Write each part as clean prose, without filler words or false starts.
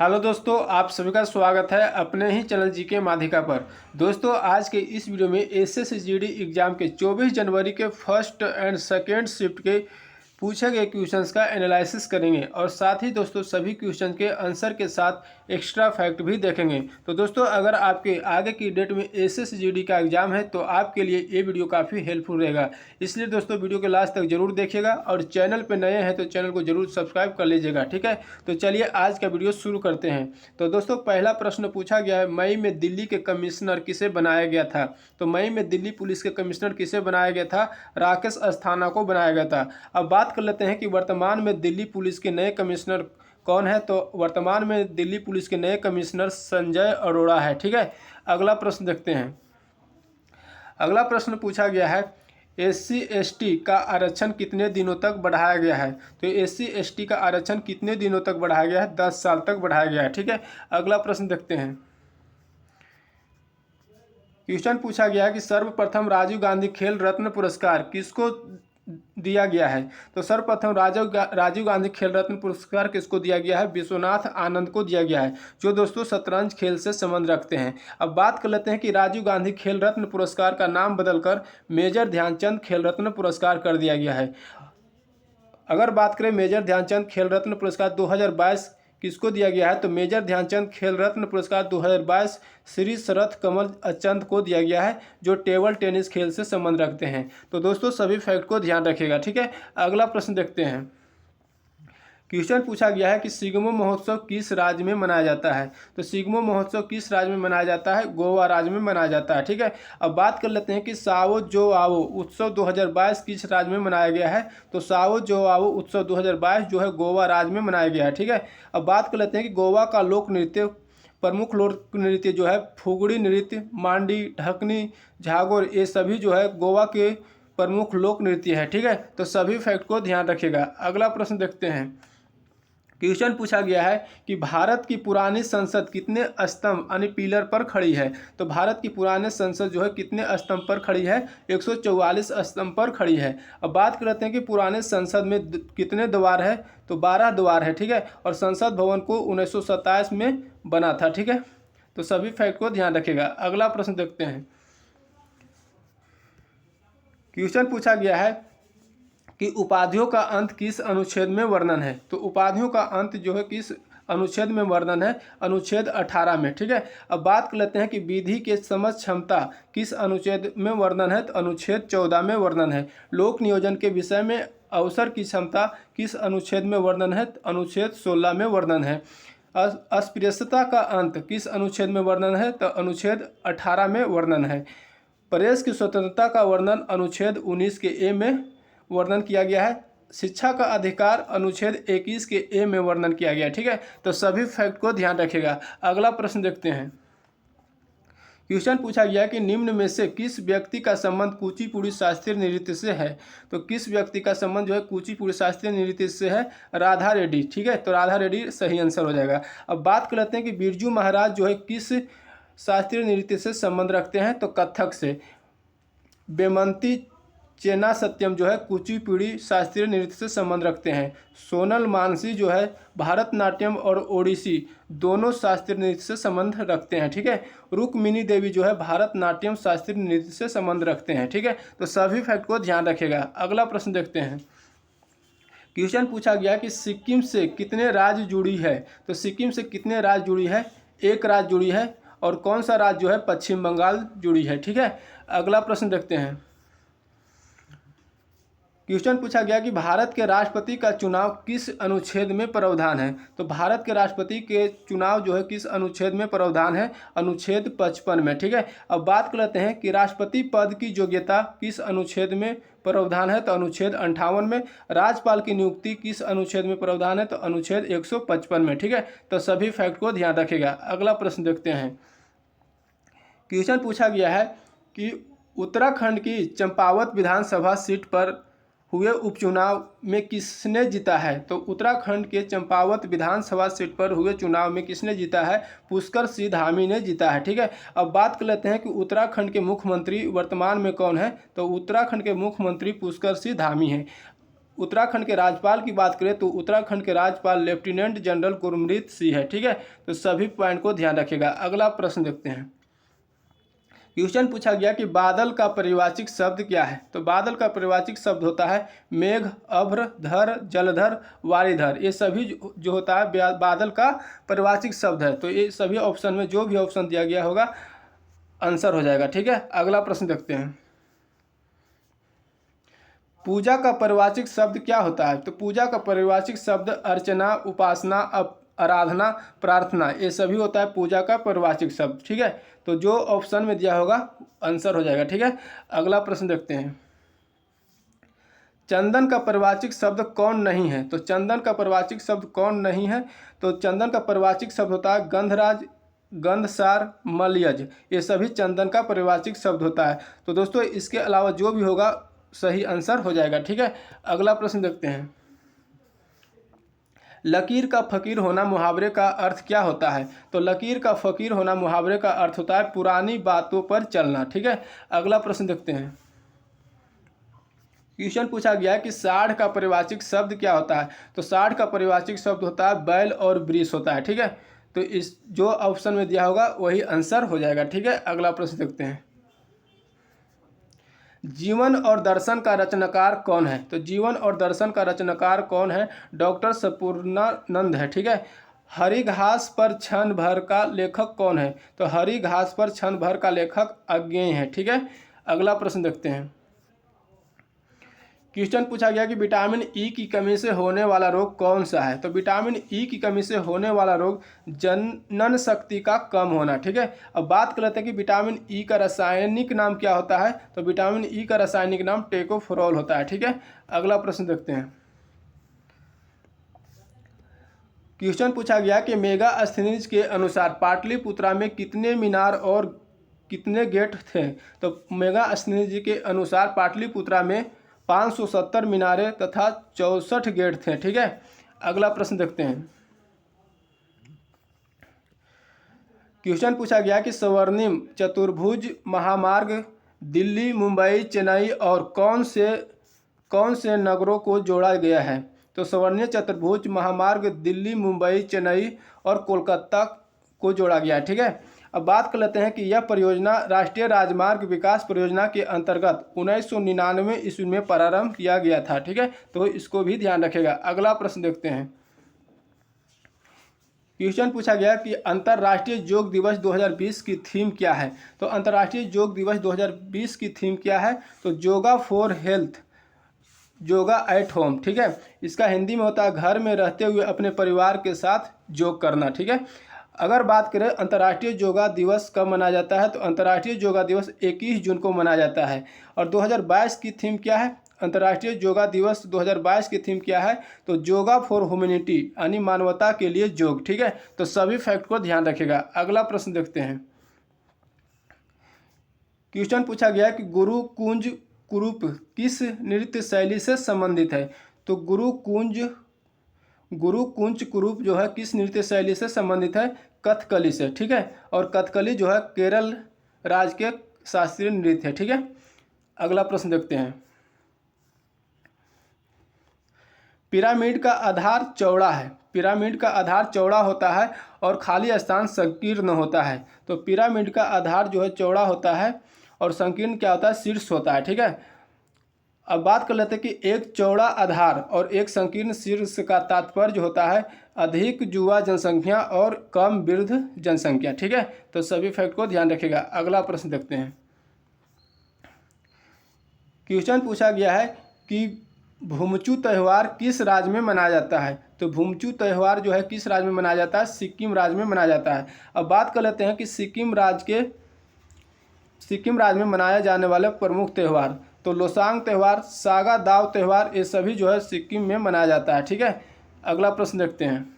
Hello दोस्तों, आप सभी का स्वागत है अपने ही चैनल जीके माध्यिका पर। दोस्तों, आज के इस वीडियो में एसएसजीडी एग्जाम के 24 जनवरी के फर्स्ट एंड सेकेंड शिफ्ट के पूछे गए क्वेश्चंस का एनालिसिस करेंगे और साथ ही दोस्तों सभी क्वेश्चन के आंसर के साथ एक्स्ट्रा फैक्ट भी देखेंगे। तो दोस्तों, अगर आपके आगे की डेट में एसएसजीडी का एग्जाम है तो आपके लिए ये वीडियो काफ़ी हेल्पफुल रहेगा। इसलिए दोस्तों वीडियो के लास्ट तक जरूर देखिएगा और चैनल पर नए हैं तो चैनल को जरूर सब्सक्राइब कर लीजिएगा, ठीक है। तो चलिए आज का वीडियो शुरू करते हैं। तो दोस्तों, पहला प्रश्न पूछा गया है, मई में दिल्ली के कमिश्नर किसे बनाया गया था। तो मई में दिल्ली पुलिस के कमिश्नर किसे बनाया गया था? राकेश अस्थाना को बनाया गया था। अब बात कर लेते हैं कि वर्तमान में दिल्ली पुलिस के नए कमिश्नर कौन है। तो वर्तमान में दिल्ली पुलिस के नए कमिश्नर संजय अरोड़ा है, ठीक है। अगला प्रश्न देखते हैं। अगला प्रश्न पूछा गया है, एससी एसटी का आरक्षण कितने दिनों तक बढ़ाया गया है। तो एससी एसटी का आरक्षण कितने दिनों तक बढ़ाया गया है? 10 साल तक बढ़ाया गया है, ठीक है। अगला प्रश्न देखते हैं। क्वेश्चन पूछा गया है कि सर्वप्रथम राजीव गांधी खेल रत्न पुरस्कार किसको दिया गया है। तो सर्वप्रथम राजीव गांधी खेल रत्न पुरस्कार किसको दिया गया है? विश्वनाथ आनंद को दिया गया है, जो दोस्तों शतरंज खेल से संबंध रखते हैं। अब बात कर लेते हैं कि राजीव गांधी खेल रत्न पुरस्कार का नाम बदलकर मेजर ध्यानचंद खेल रत्न पुरस्कार कर दिया गया है। अगर बात करें मेजर ध्यानचंद खेल रत्न पुरस्कार 2022 किसको दिया गया है, तो मेजर ध्यानचंद खेल रत्न पुरस्कार 2022 श्री शरथ कमल चंद को दिया गया है, जो टेबल टेनिस खेल से संबंध रखते हैं। तो दोस्तों सभी फैक्ट को ध्यान रखिएगा, ठीक है। अगला प्रश्न देखते हैं। क्वेश्चन पूछा गया है कि सिग्मो महोत्सव किस राज्य में मनाया जाता है। तो सिग्मो महोत्सव किस राज्य में मनाया जाता है? गोवा राज्य में मनाया जाता है, ठीक है। अब बात कर लेते हैं कि सावो जो आवो उत्सव 2022 किस राज्य में मनाया गया है। तो सावो जो आवो उत्सव 2022 जो है गोवा राज्य में मनाया गया है, ठीक है। अब बात कर लेते हैं कि गोवा का लोक नृत्य प्रमुख लोक नृत्य जो है फुगड़ी नृत्य, मांडी, ढकनी, झागोर, ये सभी जो है गोवा के प्रमुख लोक नृत्य है, ठीक है। तो सभी फैक्ट को ध्यान रखिएगा। अगला प्रश्न देखते हैं। क्वेश्चन पूछा गया है कि भारत की पुरानी संसद कितने स्तंभ यानी पिलर पर खड़ी है। तो भारत की पुरानी संसद जो है कितने स्तंभ पर खड़ी है? 144 स्तंभ पर खड़ी है। अब बात करते हैं कि पुराने संसद में कितने द्वार है। तो 12 द्वार है, ठीक है। और संसद भवन को 1927 में बना था, ठीक है। तो सभी फैक्ट को ध्यान रखिएगा। अगला प्रश्न देखते हैं। क्वेश्चन पूछा गया है कि उपाधियों का अंत किस अनुच्छेद में वर्णन है। तो उपाधियों का अंत जो है किस अनुच्छेद में वर्णन है? अनुच्छेद 18 में, ठीक है। अब बात कर लेते हैं कि विधि के समझ क्षमता किस अनुच्छेद में वर्णन है। तो अनुच्छेद 14 में वर्णन है। लोक नियोजन के विषय में अवसर की क्षमता किस अनुच्छेद में वर्णन है? तो अनुच्छेद 16 में वर्णन है। अस्पृश्यता का अंत किस अनुच्छेद में वर्णन है? तो अनुच्छेद 18 में वर्णन है। प्रेस की स्वतंत्रता का वर्णन अनुच्छेद 19 के ए में वर्णन किया गया है। शिक्षा का अधिकार अनुच्छेद 21 के ए में वर्णन किया गया है, ठीक है। तो सभी फैक्ट को ध्यान रखिएगा। अगला प्रश्न देखते हैं। क्वेश्चन पूछा गया कि निम्न में से किस व्यक्ति का संबंध कुचिपुड़ी शास्त्रीय नृत्य से है। तो किस व्यक्ति का संबंध जो है कुचिपुड़ी शास्त्रीय नृत्य से है? राधा रेड्डी, ठीक है। तो राधा रेड्डी सही आंसर हो जाएगा। अब बात कर लेते हैं कि बिरजू महाराज जो है किस शास्त्रीय नृत्य से संबंध रखते हैं। तो कथक से। बेमंती चेना सत्यम जो है कुचिपुड़ी शास्त्रीय नृत्य से संबंध रखते हैं। सोनल मानसी जो है भारतनाट्यम और ओडिसी दोनों शास्त्रीय नृत्य से संबंध रखते हैं, ठीक है। रुक्मिणी देवी जो है भारतनाट्यम शास्त्रीय नृत्य से संबंध रखते हैं, ठीक है। तो सभी फैक्ट को ध्यान रखिएगा। अगला प्रश्न देखते हैं। क्वेश्चन पूछा गया कि सिक्किम से कितने राज्य जुड़ी है। तो सिक्किम से कितने राज्य जुड़ी है? एक राज्य जुड़ी है। और कौन सा राज्य जो है? पश्चिम बंगाल जुड़ी है, ठीक है। अगला प्रश्न देखते हैं। क्वेश्चन पूछा गया कि भारत के राष्ट्रपति का चुनाव किस अनुच्छेद में प्रावधान है। तो भारत के राष्ट्रपति के चुनाव जो है किस अनुच्छेद में प्रावधान है? अनुच्छेद 55 में, ठीक है। अब बात कर लेते हैं कि राष्ट्रपति पद की योग्यता किस अनुच्छेद में प्रावधान है। तो अनुच्छेद 58 में। राज्यपाल की नियुक्ति किस अनुच्छेद में प्रावधान है? तो अनुच्छेद 155 में, ठीक है। तो सभी फैक्ट को ध्यान रखिएगा। अगला प्रश्न देखते हैं। क्वेश्चन पूछा गया है कि उत्तराखंड की चंपावत विधानसभा सीट पर हुए उपचुनाव में किसने जीता है। तो उत्तराखंड के चंपावत विधानसभा सीट पर हुए चुनाव में किसने जीता है? पुष्कर सिंह धामी ने जीता है, ठीक है। अब बात कर लेते हैं कि उत्तराखंड के मुख्यमंत्री वर्तमान में कौन है। तो उत्तराखंड के मुख्यमंत्री पुष्कर सिंह धामी हैं। उत्तराखंड के राज्यपाल की बात करें तो उत्तराखंड के राज्यपाल लेफ्टिनेंट जनरल गुरमीत सिंह है। ठीक है, तो सभी पॉइंट को ध्यान रखिएगा। अगला प्रश्न देखते हैं। क्वेश्चन पूछा गया कि बादल का परिवाचिक शब्द क्या है। तो बादल का परिवाचिक शब्द होता है मेघ, अभ्र, धर, जलधर, वारिधर। ये सभी जो होता है बादल का परिवाचिक शब्द है। तो ये सभी ऑप्शन में जो भी ऑप्शन दिया गया होगा आंसर हो जाएगा। ठीक है, अगला प्रश्न देखते हैं। पूजा का परिवाचिक शब्द क्या होता है। तो पूजा का परिवाचिक शब्द अर्चना, उपासना, आराधना, प्रार्थना, ये सभी होता है पूजा का परिवाचिक शब्द। ठीक है, तो जो ऑप्शन में दिया होगा आंसर हो जाएगा। ठीक है, अगला प्रश्न देखते हैं। चंदन का परिवाचिक शब्द कौन नहीं है। तो चंदन का परिवाचिक शब्द कौन नहीं है। तो चंदन का परिवाचिक शब्द होता है गंधराज, गंधसार, मलयज। ये सभी चंदन का परिवाचिक शब्द होता है। तो दोस्तों इसके अलावा जो भी होगा सही आंसर हो जाएगा। ठीक है, अगला प्रश्न देखते हैं। लकीर का फकीर होना मुहावरे का अर्थ क्या होता है। तो लकीर का फकीर होना मुहावरे का अर्थ होता है पुरानी बातों पर चलना। ठीक है, अगला प्रश्न देखते हैं। क्वेश्चन पूछा गया है कि साढ़ का परिवाचिक शब्द क्या होता है। तो साढ़ का परिवाचिक शब्द होता है बैल और वृष होता है। ठीक है, तो इस जो ऑप्शन में दिया होगा वही आंसर हो जाएगा। ठीक है, अगला प्रश्न देखते हैं। जीवन और दर्शन का रचनाकार कौन है। तो जीवन और दर्शन का रचनाकार कौन है। डॉक्टर संपूर्णानंद है। ठीक है, हरी घास पर क्षण भर का लेखक कौन है। तो हरी घास पर क्षण भर का लेखक अज्ञेय है। ठीक है, अगला प्रश्न देखते हैं। क्वेश्चन पूछा गया कि विटामिन ई की कमी से होने वाला रोग कौन सा है। तो विटामिन ई की कमी से होने वाला रोग जनन शक्ति का कम होना। ठीक है, अब बात कर लेते हैं कि विटामिन ई का रासायनिक नाम क्या होता है। तो विटामिन ई का रासायनिक नाम टेकोफेरोल होता है। ठीक है, अगला प्रश्न देखते हैं। क्वेश्चन पूछा गया कि मेगास्थनीज के अनुसार पाटलिपुत्रा में कितने मीनार और कितने गेट थे। तो मेगास्थनीज के अनुसार पाटलिपुत्रा में 570 मीनारें तथा 64 गेट थे। ठीक है, अगला प्रश्न देखते हैं। क्वेश्चन पूछा गया कि स्वर्णिम चतुर्भुज महामार्ग दिल्ली, मुंबई, चेन्नई और कौन से नगरों को जोड़ा गया है। तो स्वर्णिम चतुर्भुज महामार्ग दिल्ली, मुंबई, चेन्नई और कोलकाता को जोड़ा गया है। ठीक है, अब बात कर लेते हैं कि यह परियोजना राष्ट्रीय राजमार्ग विकास परियोजना के अंतर्गत 1999 ईस्वी में प्रारंभ किया गया था। ठीक है, तो इसको भी ध्यान रखेगा। अगला प्रश्न देखते हैं। क्वेश्चन पूछा गया कि अंतर्राष्ट्रीय योग दिवस 2020 की थीम क्या है। तो अंतर्राष्ट्रीय योग दिवस 2020 की थीम क्या है। तो yoga for health, yoga at home. ठीक है, इसका हिंदी में होता है घर में रहते हुए अपने परिवार के साथ योग करना। ठीक है, अगर बात करें अंतर्राष्ट्रीय योगा दिवस कब मनाया जाता है। तो अंतर्राष्ट्रीय योगा दिवस 21 जून को मनाया जाता है। और 2022 की थीम क्या है। अंतर्राष्ट्रीय योगा दिवस 2022 की थीम क्या है। तो योगा फॉर ह्यूमैनिटी यानी मानवता के लिए योग। ठीक है, तो सभी फैक्ट को ध्यान रखिएगा। अगला प्रश्न देखते हैं। क्वेश्चन पूछा गया कि गुरु कुंज कुरूप किस नृत्य शैली से संबंधित है। तो गुरु कुंज कुरूप जो है किस नृत्य शैली से संबंधित है। कथकली से। ठीक है, और कथकली जो है केरल राज्य के शास्त्रीय नृत्य है। ठीक है, अगला प्रश्न देखते हैं। पिरामिड का आधार चौड़ा है। पिरामिड का आधार चौड़ा होता है और खाली स्थान संकीर्ण होता है। तो पिरामिड का आधार जो है चौड़ा होता है और संकीर्ण क्या होता है, शीर्ष होता है। ठीक है, अब बात कर लेते हैं कि एक चौड़ा आधार और एक संकीर्ण शीर्ष का तात्पर्य होता है अधिक युवा जनसंख्या और कम वृद्ध जनसंख्या। ठीक है, तो सभी फैक्ट को ध्यान रखिएगा। अगला प्रश्न देखते हैं। क्वेश्चन पूछा गया है कि भूमचू त्यौहार किस राज्य में मनाया जाता है। तो भूमचू त्यौहार जो है किस राज्य में मनाया जाता है। सिक्किम राज्य में मनाया जाता है। अब बात कर लेते हैं कि सिक्किम राज्य में मनाया जाने वाले प्रमुख त्यौहार। तो लोसांग त्यौहार, सागा दाव त्यौहार, ये सभी जो है सिक्किम में मनाया जाता है। ठीक है, अगला प्रश्न देखते हैं।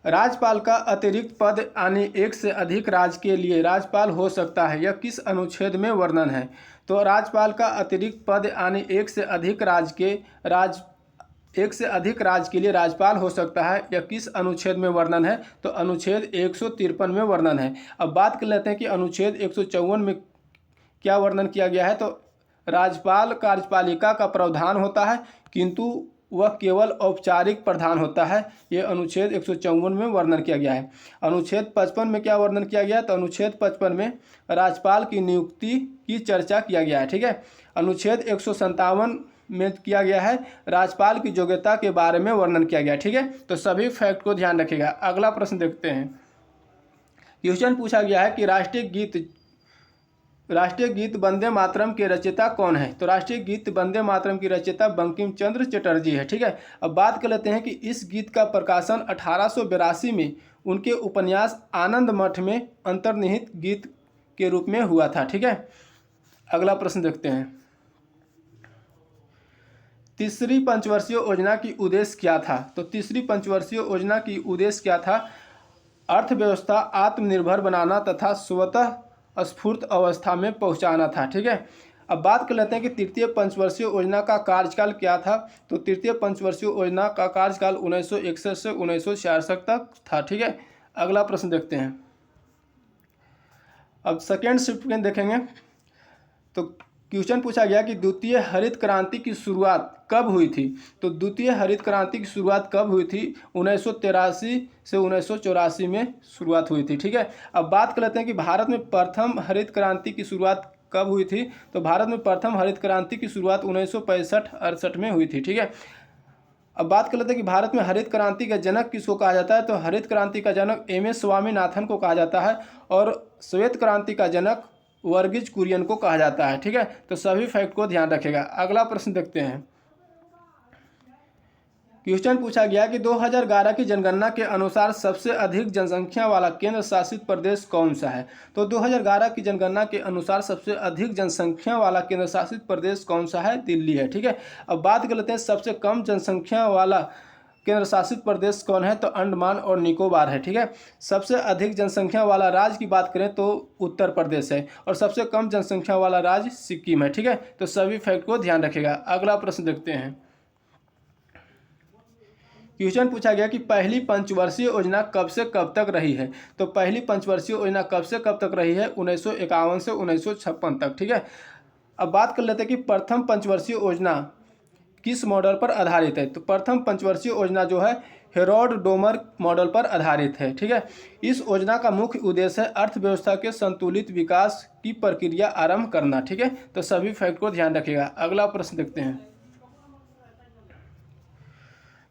राज्यपाल का अतिरिक्त पद यानी एक से अधिक राज्य के लिए राज्यपाल हो सकता है, यह किस अनुच्छेद में वर्णन है। तो राज्यपाल का अतिरिक्त पद यानी एक से अधिक राज्य के लिए राज्यपाल हो सकता है, यह किस अनुच्छेद में वर्णन है। तो अनुच्छेद 153 में वर्णन है। अब बात कर लेते हैं कि अनुच्छेद 154 में क्या वर्णन किया गया है। तो राज्यपाल कार्यपालिका का प्रधान होता है, किंतु वह केवल औपचारिक प्रधान होता है। ये अनुच्छेद 154 में वर्णन किया गया है। अनुच्छेद 55 में क्या वर्णन किया गया है? तो अनुच्छेद 55 में राज्यपाल की नियुक्ति की चर्चा किया गया है। ठीक है। अनुच्छेद 157 में किया गया है राज्यपाल की योग्यता के बारे में वर्णन किया गया है। ठीक है। तो सभी फैक्ट को ध्यान रखिएगा। अगला प्रश्न देखते हैं। क्वेश्चन पूछा गया है कि राष्ट्रीय गीत वंदे मातरम के रचयिता कौन है? तो राष्ट्रीय गीत वंदे मातरम की रचयिता बंकिम चंद्र चटर्जी है। ठीक है। अब बात कर लेते हैं कि इस गीत का प्रकाशन 1882 में उनके उपन्यास आनंद मठ में अंतर्निहित गीत के रूप में हुआ था। ठीक है। अगला प्रश्न देखते हैं। तीसरी पंचवर्षीय योजना की उद्देश्य क्या था? तो तीसरी पंचवर्षीय योजना की उद्देश्य क्या था? अर्थव्यवस्था आत्मनिर्भर बनाना तथा स्वतः स्फूर्त अवस्था में पहुंचाना था। ठीक है। अब बात कर लेते हैं कि तृतीय पंचवर्षीय योजना का कार्यकाल क्या था? तो तृतीय पंचवर्षीय योजना का कार्यकाल 1961 से 1966 तक था। ठीक है। अगला प्रश्न देखते हैं। अब सेकेंड शिफ्ट में देखेंगे तो क्वेश्चन पूछा गया कि द्वितीय हरित क्रांति की शुरुआत कब हुई थी? तो द्वितीय हरित क्रांति की शुरुआत कब हुई थी? 1983 से 1984 में शुरुआत हुई थी। ठीक है। अब बात कर लेते हैं कि भारत में प्रथम हरित क्रांति की शुरुआत कब हुई थी? तो भारत में प्रथम हरित क्रांति की शुरुआत 1965-68 में हुई थी। ठीक है। अब बात कर लेते हैं कि भारत में हरित क्रांति का जनक किसको कहा जाता है? तो हरित क्रांति का जनक एम.एस. स्वामीनाथन को कहा जाता है और श्वेत क्रांति का जनक वर्गीज कुरियन को कहा जाता है। ठीक है। तो सभी फैक्ट को ध्यान रखेगा। अगला प्रश्न देखते हैं। क्वेश्चन पूछा गया कि 2011 की जनगणना के अनुसार सबसे अधिक जनसंख्या वाला केंद्र शासित प्रदेश कौन सा है? तो 2011 की जनगणना के अनुसार सबसे अधिक जनसंख्या वाला केंद्र शासित प्रदेश कौन सा है? दिल्ली है। ठीक है। अब बात कर लेते हैं सबसे कम जनसंख्या वाला केंद्र शासित प्रदेश कौन है? तो अंडमान और निकोबार है। ठीक है। सबसे अधिक जनसंख्या वाला राज्य की बात करें तो उत्तर प्रदेश है और सबसे कम जनसंख्या वाला राज्य सिक्किम है। ठीक है। तो सभी फैक्ट को ध्यान रखेगा। अगला प्रश्न देखते हैं। क्वेश्चन पूछा गया कि पहली पंचवर्षीय योजना कब से कब तक रही है? तो पहली पंचवर्षीय योजना कब से कब तक रही है? 1951 से 1956 तक। ठीक है। अब बात कर लेते हैं कि प्रथम पंचवर्षीय योजना किस मॉडल पर आधारित है? तो प्रथम पंचवर्षीय योजना जो है हेरोल्ड डोमर मॉडल पर आधारित है। ठीक है। इस योजना का मुख्य उद्देश्य है अर्थव्यवस्था के संतुलित विकास की प्रक्रिया आरंभ करना। ठीक है। तो सभी फैक्ट को ध्यान रखिएगा। अगला प्रश्न देखते हैं।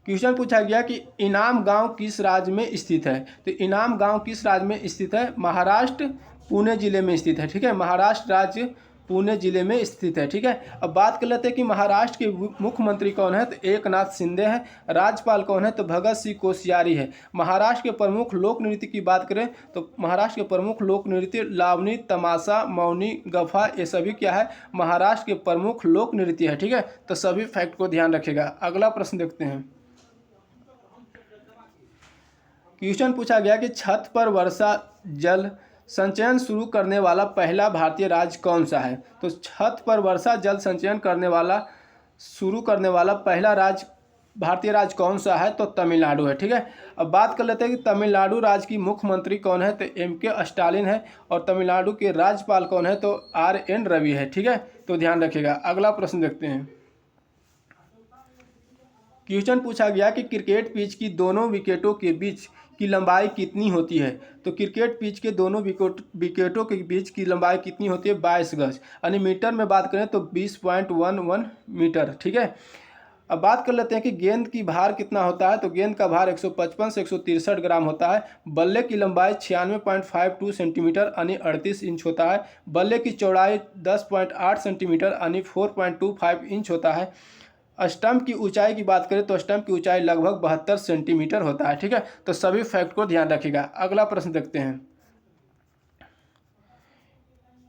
क्वेश्चन पूछा गया कि इनाम गांव किस राज्य में स्थित है? तो इनाम गांव किस राज्य में स्थित है? महाराष्ट्र पुणे जिले में स्थित है। ठीक है। महाराष्ट्र राज्य पुणे जिले में स्थित है। ठीक है। अब बात कर लेते हैं कि महाराष्ट्र के मुख्यमंत्री कौन है? तो एकनाथ शिंदे है। राज्यपाल कौन है? तो भगत सिंह कोश्यारी है। महाराष्ट्र के प्रमुख लोक नृत्य की बात करें तो महाराष्ट्र के प्रमुख लोक नृत्य लावनी, तमाशा, मौनी, गफा, ये सभी क्या है? महाराष्ट्र के प्रमुख लोक नृत्य है। ठीक है। तो सभी फैक्ट को ध्यान रखेगा। अगला प्रश्न देखते हैं। क्वेश्चन पूछा गया कि छत पर वर्षा जल संचयन शुरू करने वाला पहला भारतीय राज्य कौन सा है? तो छत पर वर्षा जल संचयन शुरू करने वाला पहला भारतीय राज्य कौन सा है? तो तमिलनाडु है। ठीक है। अब बात कर लेते हैं कि तमिलनाडु राज्य की मुख्यमंत्री कौन है? तो M.K. स्टालिन है और तमिलनाडु के राज्यपाल कौन है? तो R.N. रवि है। ठीक है। तो ध्यान रखिएगा। अगला प्रश्न देखते हैं। क्वेश्चन पूछा गया कि क्रिकेट पिच की दोनों विकेटों के बीच की लंबाई कितनी होती है? तो क्रिकेट पिच के दोनों विकेटों के बीच की लंबाई कितनी होती है? 22 गज। यानी मीटर में बात करें तो 20.11 मीटर। ठीक है। अब बात कर लेते हैं कि गेंद की भार कितना होता है? तो गेंद का भार 155 से 163 ग्राम होता है। बल्ले की लंबाई 96.52 सेंटीमीटर यानी 38 इंच होता है। बल्ले की चौड़ाई 10.8 सेंटीमीटर यानी 4.25 इंच होता है। स्टंप की ऊंचाई की बात करें तो स्टंप की ऊंचाई लगभग 72 सेंटीमीटर होता है। ठीक है। तो सभी फैक्ट को ध्यान रखिएगा। अगला प्रश्न देखते हैं।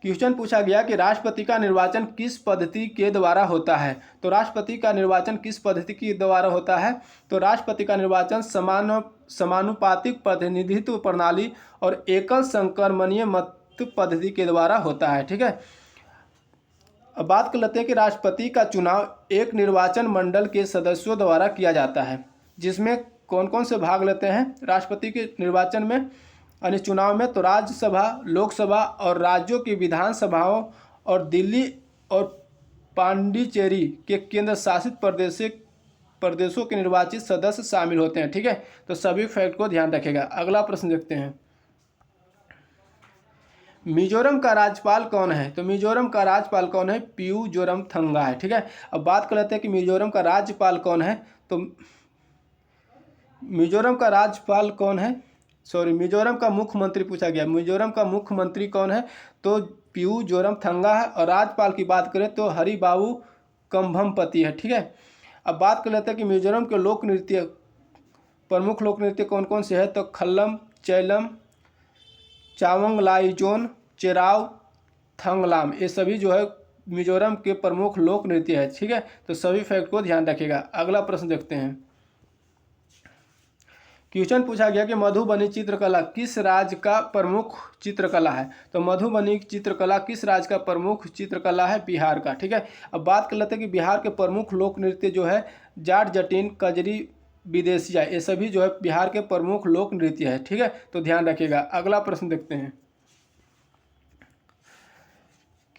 क्वेश्चन पूछा गया कि राष्ट्रपति का निर्वाचन किस पद्धति के द्वारा होता है? तो राष्ट्रपति का निर्वाचन किस पद्धति के द्वारा होता है? तो राष्ट्रपति का निर्वाचन समानुपातिक प्रतिनिधित्व प्रणाली और एकल संक्रमणीय मत पद्धति के द्वारा होता है। ठीक है। अब बात कर लेते हैं कि राष्ट्रपति का चुनाव एक निर्वाचन मंडल के सदस्यों द्वारा किया जाता है, जिसमें कौन कौन से भाग लेते हैं राष्ट्रपति के निर्वाचन में यानी चुनाव में? तो राज्यसभा, लोकसभा और राज्यों की विधानसभाओं और दिल्ली और पांडिचेरी के केंद्र शासित प्रदेशों के निर्वाचित सदस्य शामिल होते हैं। ठीक है, तो सभी फैक्ट को ध्यान रखेगा। अगला प्रश्न देखते हैं, मिजोरम का राज्यपाल कौन है? तो मिजोरम का राज्यपाल कौन है? पीयू जोरमथंगा है। ठीक है, अब बात कर लेते हैं कि मिजोरम का राज्यपाल कौन है। तो मिजोरम का राज्यपाल कौन है, मिजोरम का मुख्यमंत्री पूछा गया। मिजोरम का मुख्यमंत्री कौन है? तो पीयू जोरमथंगा है। और राज्यपाल की बात करें तो हरिबाबू कंभमपति है। ठीक है, अब बात कर लेते हैं कि मिजोरम के लोक नृत्य, प्रमुख लोक नृत्य कौन कौन से है। तो खल्लम, चैलम, चावंगलाइजोन, चेराव, थंगलाम, ये सभी जो है मिजोरम के प्रमुख लोक नृत्य है। ठीक है, तो सभी फैक्ट को ध्यान रखिएगा। अगला प्रश्न देखते हैं, क्वेश्चन पूछा गया कि मधुबनी चित्रकला किस राज्य का प्रमुख चित्रकला है। तो मधुबनी चित्रकला किस राज्य का प्रमुख चित्रकला है? बिहार का। ठीक है, अब बात कर लेते हैं कि बिहार के प्रमुख लोक नृत्य जो है जाट जटिन, कजरी, विदेशिया, ये सभी जो है बिहार के प्रमुख लोक नृत्य है। ठीक है, तो ध्यान रखिएगा। अगला प्रश्न देखते हैं,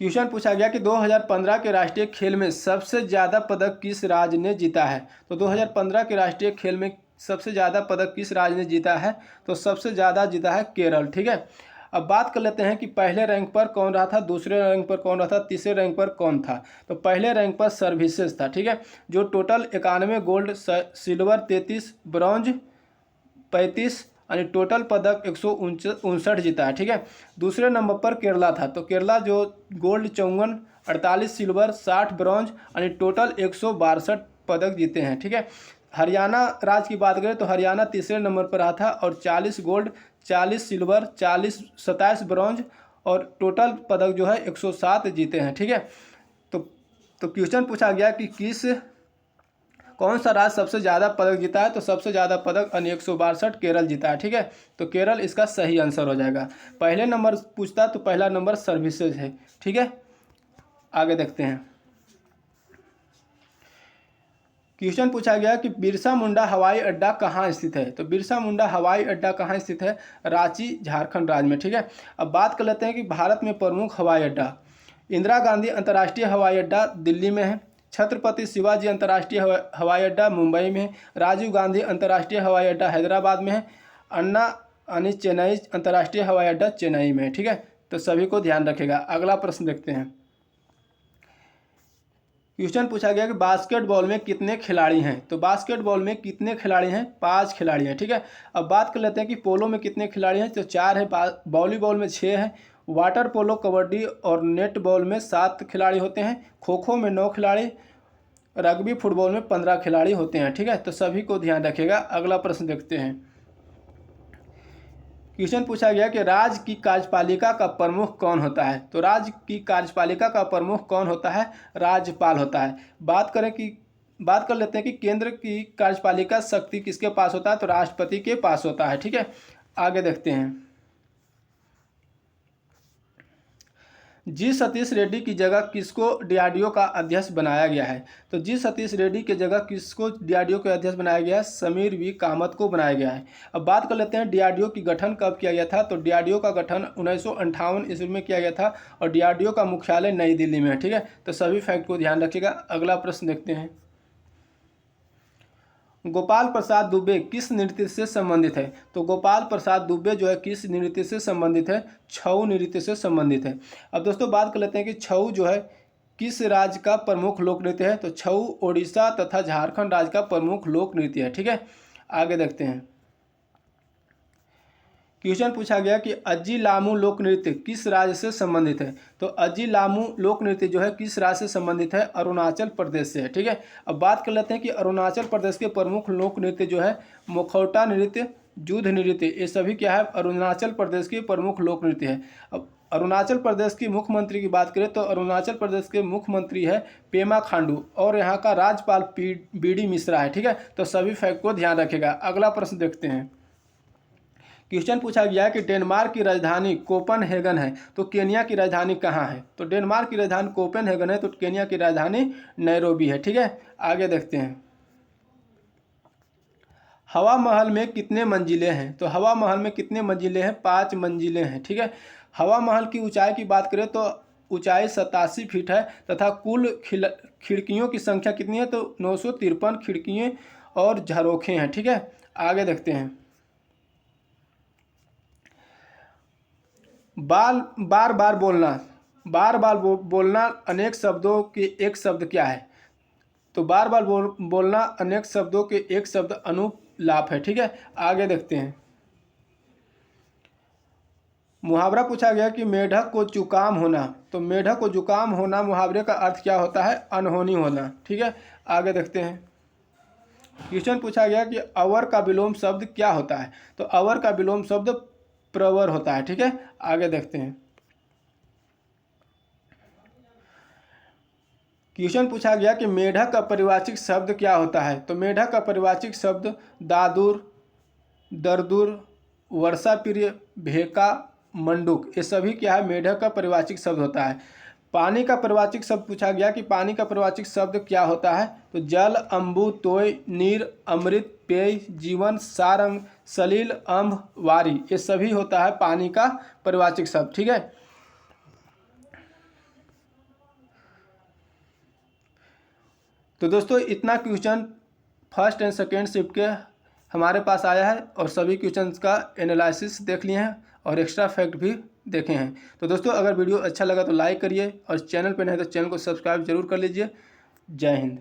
क्वेश्चन पूछा गया कि 2015 के राष्ट्रीय खेल में सबसे ज़्यादा पदक किस राज्य ने जीता है। तो 2015 के राष्ट्रीय खेल में सबसे ज़्यादा पदक किस राज्य ने जीता है। तो सबसे ज़्यादा जीता है केरल। ठीक है, अब बात कर लेते हैं कि पहले रैंक पर कौन रहा था, दूसरे रैंक पर कौन रहा था, तीसरे रैंक पर कौन था। तो पहले रैंक पर सर्विसेज था। ठीक है, जो टोटल 91 गोल्ड, सिल्वर 33, ब्रॉन्ज 35 यानी टोटल पदक 159 जीता है। ठीक है, दूसरे नंबर पर केरला था। तो केरला जो गोल्ड 54, 48 सिल्वर, 60 ब्रॉन्ज यानी टोटल 162 पदक जीते हैं। ठीक है, हरियाणा राज्य की बात करें तो हरियाणा तीसरे नंबर पर रहा था और 40 गोल्ड, 40 सिल्वर, 27 ब्रॉन्ज और टोटल पदक जो है 107 जीते हैं। ठीक है, तो क्वेश्चन पूछा गया कि कौन सा राज्य सबसे ज़्यादा पदक जीता है। तो सबसे ज़्यादा पदक 162 केरल जीता है। ठीक है, तो केरल इसका सही आंसर हो जाएगा। पहले नंबर पूछता तो पहला नंबर सर्विसेज है। ठीक है, आगे देखते हैं, क्वेश्चन पूछा गया कि बिरसा मुंडा हवाई अड्डा कहाँ स्थित है। तो बिरसा मुंडा हवाई अड्डा कहाँ स्थित है? रांची, झारखंड राज्य में। ठीक है, अब बात कर लेते हैं कि भारत में प्रमुख हवाई अड्डा, इंदिरा गांधी अंतर्राष्ट्रीय हवाई अड्डा दिल्ली में है, छत्रपति शिवाजी अंतर्राष्ट्रीय हवाई अड्डा मुंबई में है, राजीव गांधी अंतर्राष्ट्रीय हवाई अड्डा हैदराबाद में है, अन्ना यानी चेन्नई अंतर्राष्ट्रीय हवाई अड्डा चेन्नई में है। ठीक है, तो सभी को ध्यान रखेगा। अगला प्रश्न देखते हैं, क्वेश्चन पूछा गया कि बास्केटबॉल में कितने खिलाड़ी हैं। तो बास्केटबॉल में कितने खिलाड़ी हैं? 5 खिलाड़ी हैं। ठीक है, अब बात कर लेते हैं कि पोलो में कितने खिलाड़ी हैं। तो 4 है, वॉलीबॉल में 6 है, वाटर पोलो, कबड्डी और नेट बॉल में 7 खिलाड़ी होते हैं, खो खो में 9 खिलाड़ी, रग्बी फुटबॉल में 15 खिलाड़ी होते हैं। ठीक है, तो सभी को ध्यान रखिएगा। अगला प्रश्न देखते हैं, क्वेश्चन पूछा गया कि राज्य की कार्यपालिका का प्रमुख कौन होता है। तो राज्य की कार्यपालिका का प्रमुख कौन होता है? राज्यपाल होता है। बात कर लेते हैं कि केंद्र की कार्यपालिका शक्ति किसके पास होता है। तो राष्ट्रपति के पास होता है। ठीक है, आगे देखते हैं, जी सतीश रेड्डी की जगह किसको डीआरडीओ का अध्यक्ष बनाया गया है। तो जी सतीश रेड्डी की जगह किसको डीआरडीओ के अध्यक्ष बनाया गया है? समीर वी कामत को बनाया गया है। अब बात कर लेते हैं डीआरडीओ की गठन कब किया गया था। तो डीआरडीओ का गठन 1958 ईस्वी में किया गया था और डीआरडीओ का मुख्यालय नई दिल्ली में है। ठीक है, तो सभी फैक्ट को ध्यान रखिएगा। अगला प्रश्न देखते हैं, गोपाल प्रसाद दुबे किस नृत्य से संबंधित है। तो गोपाल प्रसाद दुबे जो है किस नृत्य से संबंधित है? छऊ नृत्य से संबंधित है। अब दोस्तों बात कर लेते हैं कि छऊ जो है किस राज्य का प्रमुख लोक नृत्य है। तो छऊ ओडिशा तथा झारखंड राज्य का प्रमुख लोक नृत्य है। ठीक है, आगे देखते हैं, क्वेश्चन पूछा गया कि अज्जी लामू लोक नृत्य किस राज्य से संबंधित है। तो अज्जी लामू लोक नृत्य जो है किस राज्य से संबंधित है? अरुणाचल प्रदेश से है। ठीक है, अब बात कर लेते हैं कि अरुणाचल प्रदेश के प्रमुख लोक नृत्य जो है मुखौटा नृत्य, जुद्ध नृत्य, ये सभी क्या है? अरुणाचल प्रदेश के प्रमुख लोक नृत्य है। अब अरुणाचल प्रदेश की मुख्यमंत्री की बात करें तो अरुणाचल प्रदेश के मुख्यमंत्री है पेमा खांडू और यहाँ का राज्यपाल बीडी मिश्रा है। ठीक है, तो सभी फैक्ट को ध्यान रखेगा। अगला प्रश्न देखते हैं, क्वेश्चन पूछा गया है कि डेनमार्क की राजधानी कोपेनहेगन है, तो केनिया की राजधानी कहाँ है। तो डेनमार्क की राजधानी कोपेनहेगन है, तो केनिया की राजधानी नैरोबी है। ठीक है, आगे देखते हैं, हवा महल में कितने मंजिलें हैं। तो हवा महल में कितने मंजिलें हैं? 5 मंजिलें हैं। ठीक है, हवा महल की ऊंचाई की बात करें तो ऊंचाई 87 फीट है तथा कुल खिड़कियों की संख्या कितनी है, तो 953 खिड़कियाँ और झरोखे हैं। ठीक है, आगे देखते हैं। बार बार बोलना अनेक शब्दों के एक शब्द क्या है, तो बार बार बोलना अनेक शब्दों के एक शब्द अनुप्लाप है। ठीक है, आगे देखते हैं। मुहावरा पूछा गया कि मेढक को जुकाम होना, तो मेढक को जुकाम होना मुहावरे का अर्थ क्या होता है, अनहोनी होना। ठीक है, आगे देखते हैं। क्वेश्चन पूछा गया कि अवर का विलोम शब्द क्या होता है, तो अवर का विलोम शब्द प्रवर होता है। ठीक है, आगे देखते हैं। क्वेश्चन पूछा गया कि मेढक का परिवाचिक शब्द क्या होता है, तो मेढक का परिवाचिक शब्द दादुर, दरदुर, वर्षाप्रिय, भेका, मंडूक, ये सभी क्या है, मेढक का परिवाचिक शब्द होता है। पानी का परिवाचिक शब्द पूछा गया कि पानी का परिवाचिक शब्द क्या होता है, तो जल, अम्बु, तोय, नीर, अमृत, पेय, जीवन, सारंग, सलील, अम्भ, वारी, ये सभी होता है पानी का परिवाचिक शब्द। ठीक है, तो दोस्तों इतना question first and second shift के हमारे पास आया है और सभी क्वेश्चंस का एनालिसिस देख लिए हैं और एक्स्ट्रा फैक्ट भी देखे हैं। तो दोस्तों अगर वीडियो अच्छा लगा तो लाइक करिए और चैनल पर नहीं तो चैनल को सब्सक्राइब जरूर कर लीजिए। जय हिंद।